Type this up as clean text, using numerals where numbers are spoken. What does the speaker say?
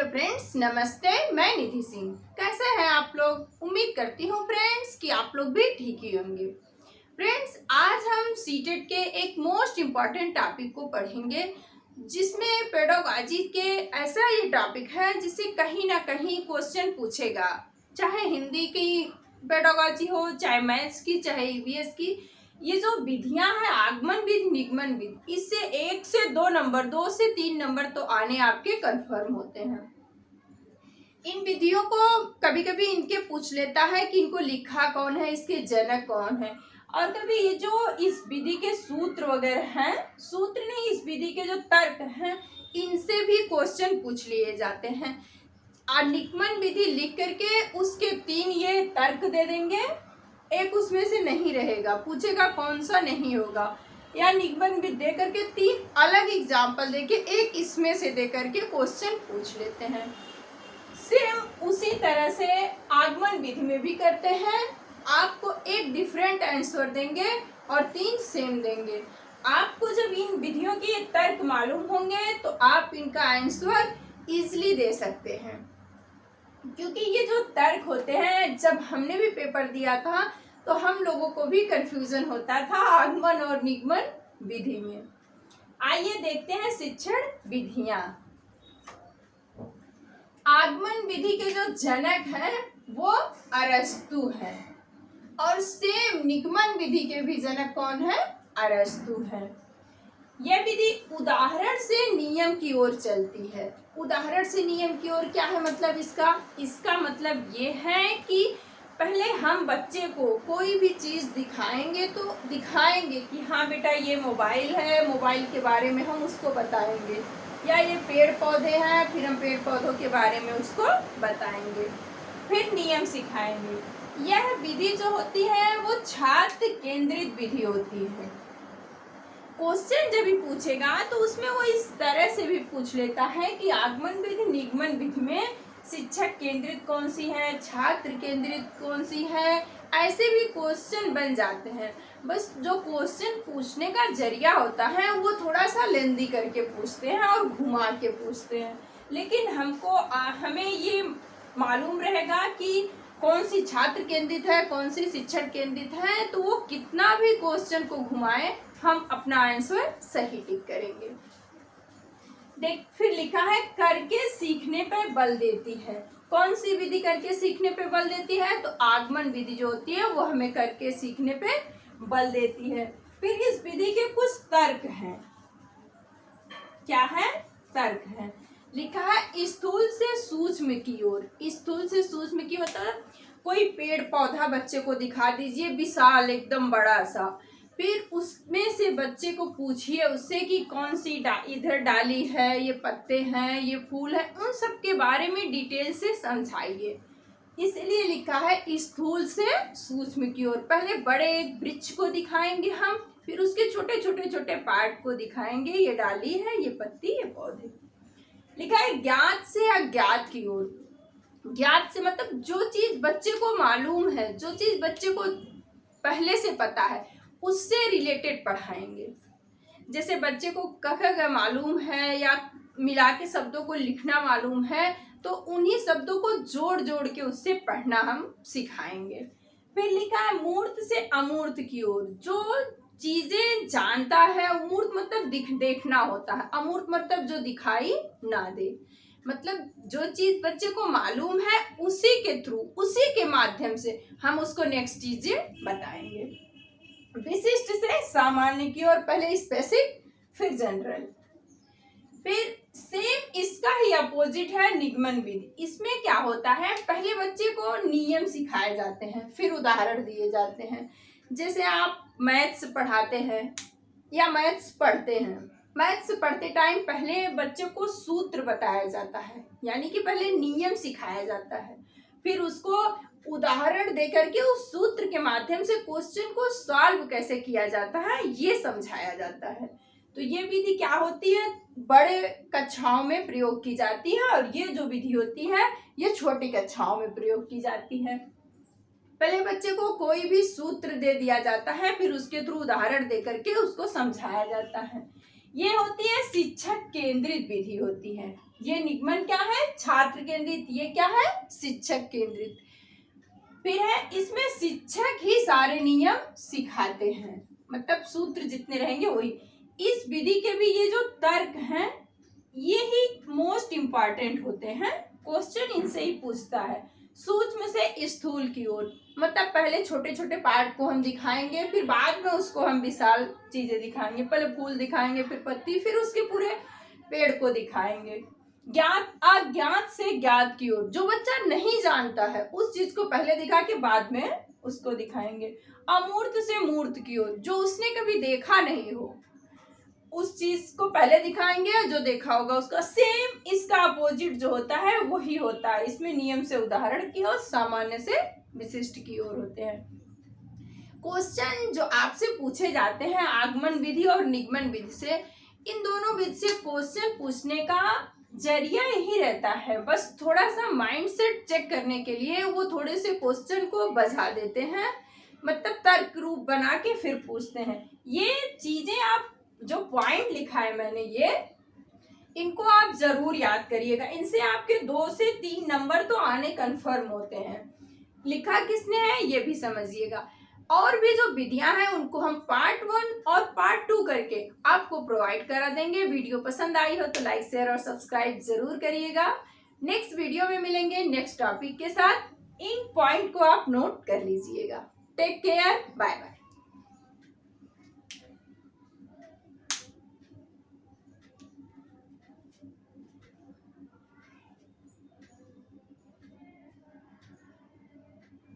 Friends, नमस्ते। मैं निधि सिंह। कैसे हैं आप लोग? उम्मीद करती हूँ फ्रेंड्स कि आप लोग भी ठीक ही होंगे। फ्रेंड्स, आज हम सीटेट के एक मोस्ट इम्पॉर्टेंट टॉपिक को पढ़ेंगे, जिसमें पेडागोजी के ऐसा ये टॉपिक है जिससे कहीं ना कहीं क्वेश्चन पूछेगा। चाहे हिंदी की पेडागोजी हो, चाहे मैथ्स की, चाहे ईवीएस की। ये जो विधियां हैं, आगमन विधि, निगमन विधि, इससे 1 से 2 नंबर, 2 से 3 नंबर तो आने आपके कंफर्म होते हैं। इन विधियों को कभी कभी इनके पूछ लेता है कि इनको लिखा कौन है, इसके जनक कौन है। और कभी ये जो इस विधि के सूत्र वगैरह हैं, सूत्र नहीं, इस विधि के जो तर्क हैं, इनसे भी क्वेश्चन पूछ लिए जाते हैं। और निगमन विधि लिख करके उसके 3 ये तर्क दे देंगे, एक उसमें से नहीं रहेगा, पूछेगा कौन सा नहीं होगा। या निगमन विधि दे करके 3 अलग एग्जाम्पल देके एक इसमें से दे करके क्वेश्चन पूछ लेते हैं। सेम उसी तरह से आगमन विधि में भी करते हैं। आपको एक डिफरेंट आंसर देंगे और 3 सेम देंगे। आपको जब इन विधियों के तर्क मालूम होंगे तो आप इनका आंसर इजीली दे सकते हैं। क्योंकि ये जो तर्क होते हैं, जब हमने भी पेपर दिया था तो हम लोगों को भी कंफ्यूजन होता था आगमन और निगमन विधि में। आइए देखते हैं शिक्षण विधियां। आगमन विधि के जो जनक हैं वो अरस्तु है, और सेम निगमन विधि के भी जनक कौन है? अरस्तु है। यह विधि उदाहरण से नियम की ओर चलती है। उदाहरण से नियम की ओर क्या है मतलब इसका मतलब ये है कि पहले हम बच्चे को कोई भी चीज़ दिखाएंगे तो दिखाएंगे कि हाँ बेटा ये मोबाइल है, मोबाइल के बारे में हम उसको बताएंगे। या ये पेड़ पौधे हैं, फिर हम पेड़ पौधों के बारे में उसको बताएंगे, फिर नियम सिखाएंगे। यह विधि जो होती है वो छात्र केंद्रित विधि होती है। क्वेश्चन जब भी पूछेगा तो उसमें वो इस तरह से भी पूछ लेता है कि आगमन विधि, निगमन विधि में शिक्षक केंद्रित कौन सी है, छात्र केंद्रित कौन सी है। ऐसे भी क्वेश्चन बन जाते हैं। बस जो क्वेश्चन पूछने का जरिया होता है वो थोड़ा सा लेंदी करके पूछते हैं और घुमा के पूछते हैं, लेकिन हमें ये मालूम रहेगा कि कौन सी छात्र केंद्रित है, कौन सी शिक्षक केंद्रित है। तो वो कितना भी क्वेश्चन को घुमाए, हम अपना आंसर सही टिक करेंगे। देख, फिर लिखा है करके सीखने पर बल देती है। कौन सी विधि करके सीखने पे बल देती है? तो आगमन विधि जो होती है वो हमें करके सीखने पे बल देती है। फिर इस विधि के कुछ तर्क हैं। क्या है? तर्क है। लिखा है स्थूल से सूक्ष्म की ओर। स्थूल से सूक्ष्म की मतलब कोई पेड़ पौधा बच्चे को दिखा दीजिए, विशाल एकदम बड़ा सा, फिर उसमें से बच्चे को पूछिए उससे कि कौन सी इधर डाली है, ये पत्ते हैं, ये फूल है, उन सब के बारे में डिटेल से समझाइए। इसलिए लिखा है स्थूल से सूक्ष्म की ओर। पहले बड़े एक वृक्ष को दिखाएंगे हम, फिर उसके छोटे छोटे छोटे पार्ट को दिखाएंगे, ये डाली है, ये पत्ती, ये पौधे। लिखा है ज्ञात से अज्ञात की ओर। ज्ञात से मतलब जो चीज बच्चे को मालूम है, जो चीज बच्चे को पहले से पता है, उससे रिलेटेड पढ़ाएंगे। जैसे बच्चे को क ख ग मालूम है या मिला के शब्दों को लिखना मालूम है, तो उन्हीं शब्दों को जोड़ जोड़ के उससे पढ़ना हम सिखाएंगे। फिर लिखा है मूर्त से अमूर्त की ओर। जो चीजें जानता है, मूर्त मतलब देखना होता है, अमूर्त मतलब जो दिखाई ना दे। मतलब जो चीज बच्चे को मालूम है उसी के थ्रू, उसी के माध्यम से हम उसको नेक्स्ट चीजें बताएंगे। विशिष्ट से सामान्य की ओर, पहले स्पेसिफिक फिर जनरल। फिर सेम इसका ही अपोजिट है निगमन विधि। इसमें क्या होता है, पहले बच्चे को नियम सिखाए जाते हैं, फिर उदाहरण दिए जाते हैं। जैसे आप मैथ्स पढ़ाते हैं या मैथ्स पढ़ते हैं, मैथ्स पढ़ते टाइम पहले बच्चे को सूत्र बताया जाता है, यानी कि पहले नियम सिखाया जाता है, फिर उसको उदाहरण देकर के उस सूत्र के माध्यम से क्वेश्चन को सॉल्व कैसे किया जाता है ये समझाया जाता है। तो ये विधि क्या होती है, बड़े कक्षाओं में प्रयोग की जाती है, और ये जो विधि होती है ये छोटी कक्षाओं में प्रयोग की जाती है। पहले बच्चे को कोई भी सूत्र दे दिया जाता है, फिर उसके थ्रू उदाहरण दे करके उसको समझाया जाता है। ये होती है शिक्षक केंद्रित विधि होती है। ये निगमन क्या है? छात्र केंद्रित। ये क्या है? शिक्षक केंद्रित। फिर है इसमें शिक्षक ही सारे नियम सिखाते हैं, मतलब सूत्र जितने रहेंगे वही। इस विधि के भी ये जो तर्क हैं ये ही मोस्ट इम्पॉर्टेंट होते हैं। क्वेश्चन इनसे ही पूछता है। सूक्ष्म से स्थूल की ओर, मतलब पहले छोटे छोटे पार्ट को हम दिखाएंगे, फिर बाद में उसको हम विशाल चीजें दिखाएंगे। पहले फूल दिखाएंगे, फिर पत्ती, फिर उसके पूरे पेड़ को दिखाएंगे। ज्ञात अज्ञात से ज्ञात की ओर, जो बच्चा नहीं जानता है उस चीज को पहले दिखा के बाद में उसको दिखाएंगे। अमूर्त से मूर्त की ओर, जो उसने कभी देखा नहीं हो उस चीज को पहले दिखाएंगे, जो देखा होगा उसका। सेम इसका अपोजिट जो होता है वही होता है। इसमें नियम से उदाहरण की ओर, सामान्य से विशिष्ट की ओर होते हैं। क्वेश्चन जो आपसे पूछे जाते हैं आगमन विधि और निगमन विधि से, इन दोनों विधि से क्वेश्चन पूछने का जरिया यही रहता है, बस थोड़ा सा माइंडसेट चेक करने के लिए वो थोड़े से क्वेश्चन को बजा देते हैं, मतलब तर्क रूप बना के फिर पूछते हैं। ये चीजें आप जो पॉइंट लिखा है मैंने, ये इनको आप जरूर याद करिएगा। इनसे आपके 2 से 3 नंबर तो आने कंफर्म होते हैं। लिखा किसने है ये भी समझिएगा। और भी जो विधियां हैं उनको हम पार्ट 1 और पार्ट 2 करके आपको प्रोवाइड करा देंगे। वीडियो पसंद आई हो तो लाइक शेयर और सब्सक्राइब जरूर करिएगा। नेक्स्ट वीडियो में मिलेंगे नेक्स्ट टॉपिक के साथ। इन पॉइंट को आप नोट कर लीजिएगा। Take care, bye bye.